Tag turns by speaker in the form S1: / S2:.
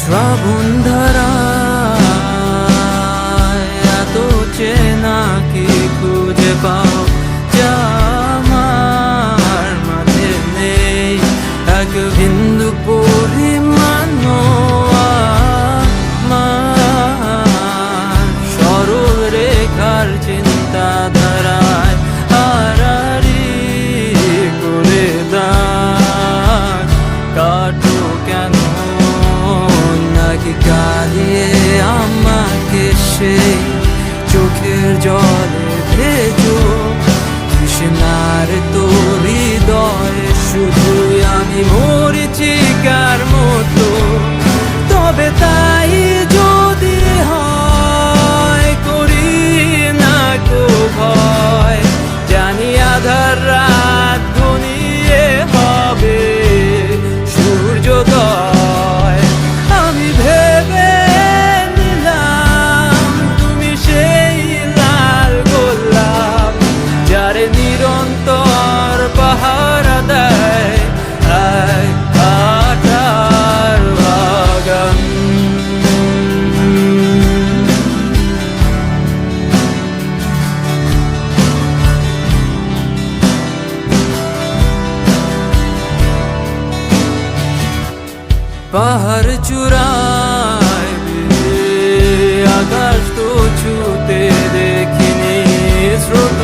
S1: শ্রাবণ ধারায় এত চেনা কি খুঁজে পাও যা আমার মাঝে নেই, এক বিন্দু পরিমাণ আমার সরল রেখার চিন্তাধারায় আড়াআড়ি করে দাগ কাটো কেন নাকি কাঁদিয়ে আমাকে সেই চোখের জলে ভেজো তৃষ্ণার তোর হৃদয়ে শুধুই আমি মরিচিকার মতো। তবে তাই যদি হয় করি না কো ভয়, জানি আধার রাত ঘনিয়ে হবে সূর্যোদয়। আমি ভেবে নিলাম তুমি সেই লাল গোলাপ যারে নিরন্তর পাহারা দেয় এক কাঁটার বাগান। পাহাড় চূড়ায় আকাশ তো ছুতে দেখিনি, স্রোত